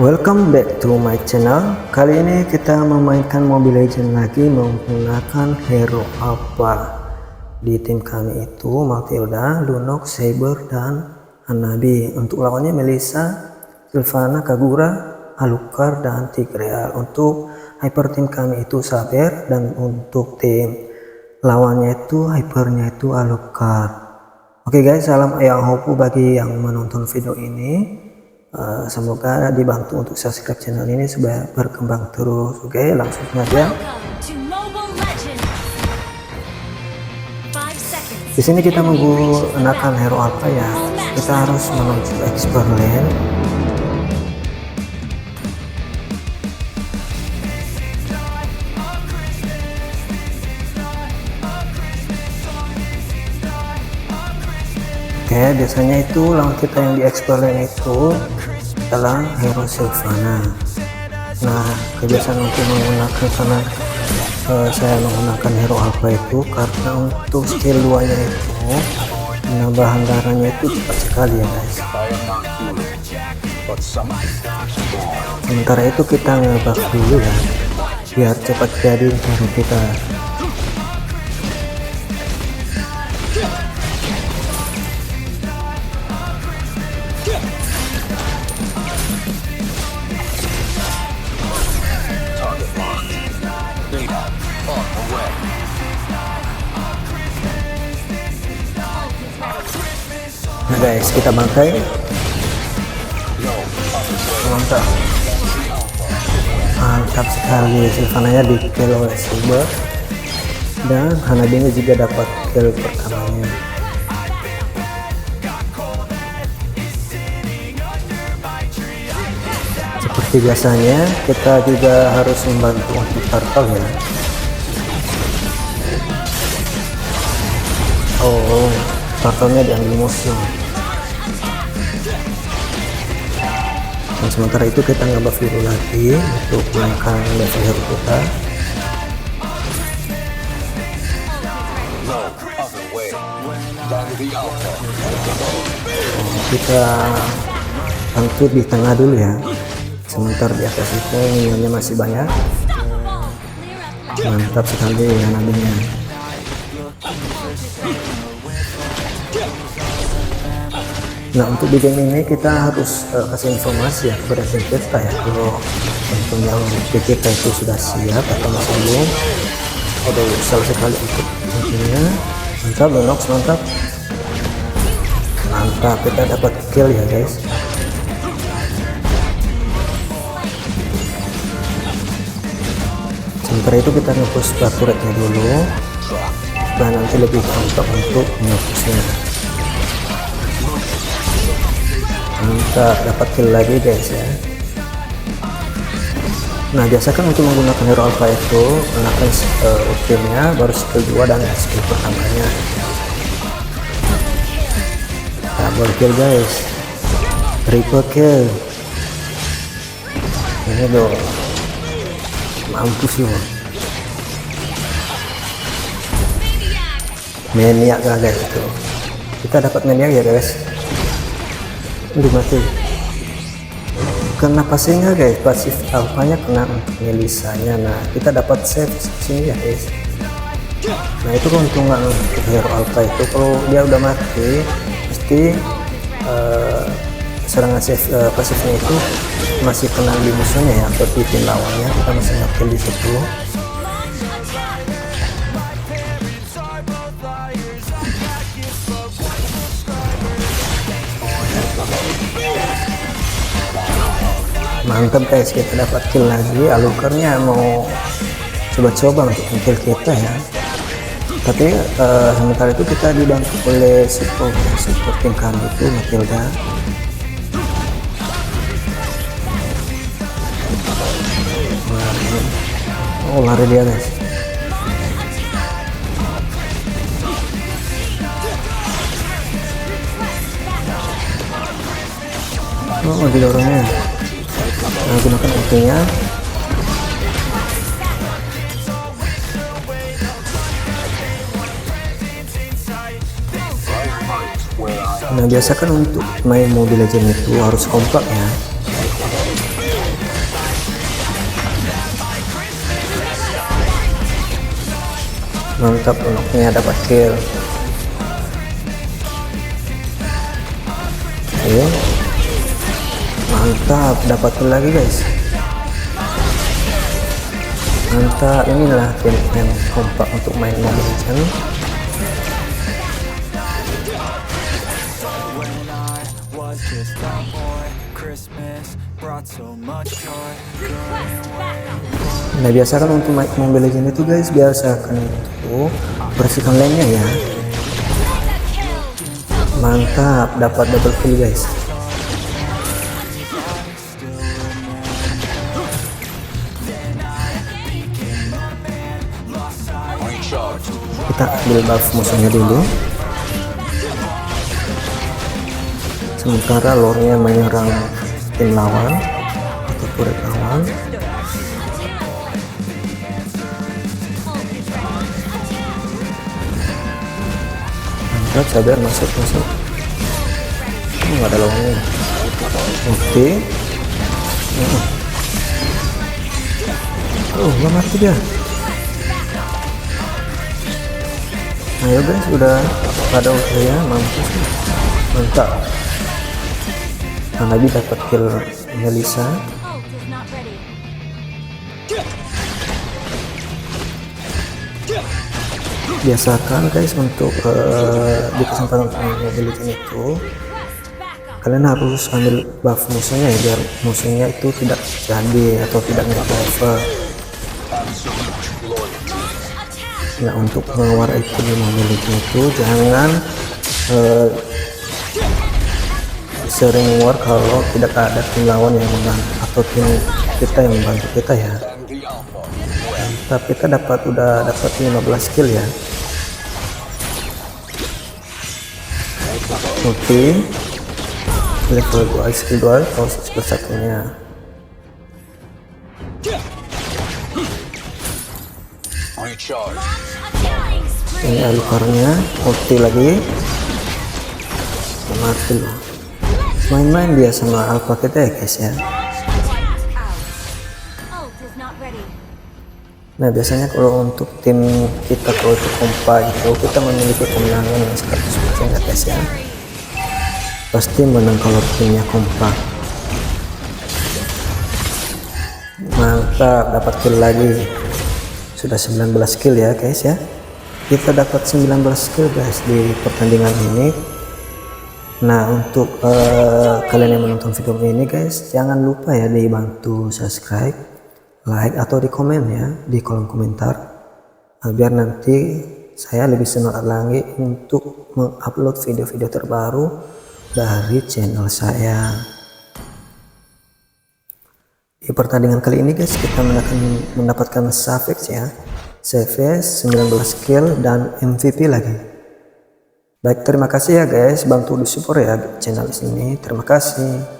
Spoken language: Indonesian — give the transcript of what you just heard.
Welcome back to my channel. Kali ini kita memainkan Mobile Legends lagi menggunakan hero Alpha. Di tim kami itu Matilda, Lunox, Saber, dan Hanabi. Untuk lawannya Melissa, Sylvana, Kagura, Alucard, dan Tigreal. Untuk hyper tim kami itu Saber, dan untuk tim lawannya itu hypernya itu Alucard. Oke guys, salam ayang hopu bagi yang menonton video ini. Semoga dibantu untuk subscribe channel ini supaya berkembang terus. Oke, langsung saja. Di sini kita menggunakan hero Alpha ya. Kita harus menuju expert lane. Oke, biasanya itu lawan kita yang di expert lane itu adalah hero Sylvana. Nah, kebiasaan untuk menggunakan karena saya menggunakan hero Alpha itu karena untuk skill 2 nya itu penambahan darahnya itu cepat sekali ya guys. Sementara itu kita ngebuff dulu ya biar cepat jadi hero kita. Nah guys, kita bantai. Mantap sekali, Sylvana di kill oleh Saber dan Hanabi juga dapat kill pertamanya. Seperti biasanya kita juga harus membantu untuk turtle ya. Oh, turtle-nya diambil musuh. Dan sementara itu kita ngebuff dulu lagi untuk menaikkan level hero kita. Kita bantu di tengah dulu ya. Sementara di atas itu minionnya masih banyak. Mantap sekali Hanabinya. Nah, untuk di game ini kita harus kasih informasi ya kepada tim kita ya, kalau untuk yang PKK itu sudah siap atau masih belum. Ada usah sekali untuk intinya. Mantap Lunox, mantap kita dapat kill ya guys. Sementara itu kita nge-push turretnya dulu dan nanti lebih gampang untuk nge-pushnya. Mantap, dapat kill lagi guys ya. Nah, biasakan untuk menggunakan hero Alpha itu gunakan skillnya baru skill 2 dan skill pertamanya. Double kill guys, triple kill. Ini loh, mampus loh. Maniac guys itu. Kita dapat maniac ya guys. Udah mati. Kenapa sih enggak guys? Pasif alfanya kena untuk Melissanya. Nah, kita dapat save sini ya guys. Nah, itu keuntungan untuk hero Alpha itu, kalau dia udah mati pasti serangan save pasifnya itu masih kena di musuhnya ya, atau di tim lawannya. Kita masih nge-kill di situ. Mantap guys, kita dapat kill lagi. Alucardnya mau coba-coba untuk kill kita ya, tapi sementara itu kita dibantu oleh support tim kami itu Matilda. Oh, lari dia guys. Oh, didorongnya. Nah, gunakan ultinya. Nah, biasa kan untuk main Mobile Legends itu harus kompak ya. Mantap, lunoknya dapat kill. Oke, mantap, dapat kill lagi guys. Mantap, inilah tim yang kompak untuk main Mobile Legends. Nah, biasakan untuk main Mobile Legends itu guys, biasakan itu bersihkan lane-nya ya. Mantap, dapat double kill guys. Kita ambil buff musuhnya dulu, sementara lore-nya menyerang tim lawan atau turret lawan. Mantap, sabar, masuk. Nggak ada lawannya. Oke. Nggak mati dia. Ayo guys, udah ada ya, mampus. Mantap. Nabi dapat kill Melissa. Biasakan guys untuk di kesempatan Mobile Legends itu kalian harus ambil buff musuhnya ya, biar musuhnya itu tidak jadi atau tidak nge-cover. Nah, untuk mengawal itu di Mobile Legends itu jangan sering war kalau tidak ada tim lawan yang membantu atau tim kita yang membantu kita ya. Tapi kita udah dapat 15 kill ya. Oke, level 2 skill 2 atau skill satunya. Ini alukarnya ulti lagi, mati loh. Main-main dia sama alpha kita ya guys ya. Nah, biasanya kalau untuk tim kita kalau itu kompak itu kita memiliki kemenangan yang 100% ya guys ya. Pasti menang kalau timnya kompak. Mantap, dapat kill lagi. Sudah 19 kill ya guys ya. Kita dapat 19 kill guys di pertandingan ini. Nah, untuk kalian yang menonton video ini guys, jangan lupa ya dibantu subscribe, like atau di komen ya di kolom komentar, biar nanti saya lebih semangat lagi untuk mengupload video-video terbaru dari channel saya. Di pertandingan kali ini guys, kita mendapatkan Savage ya, Savage 19 kill dan MVP lagi. Baik, terima kasih ya guys, bantu di support ya channel ini. Terima kasih.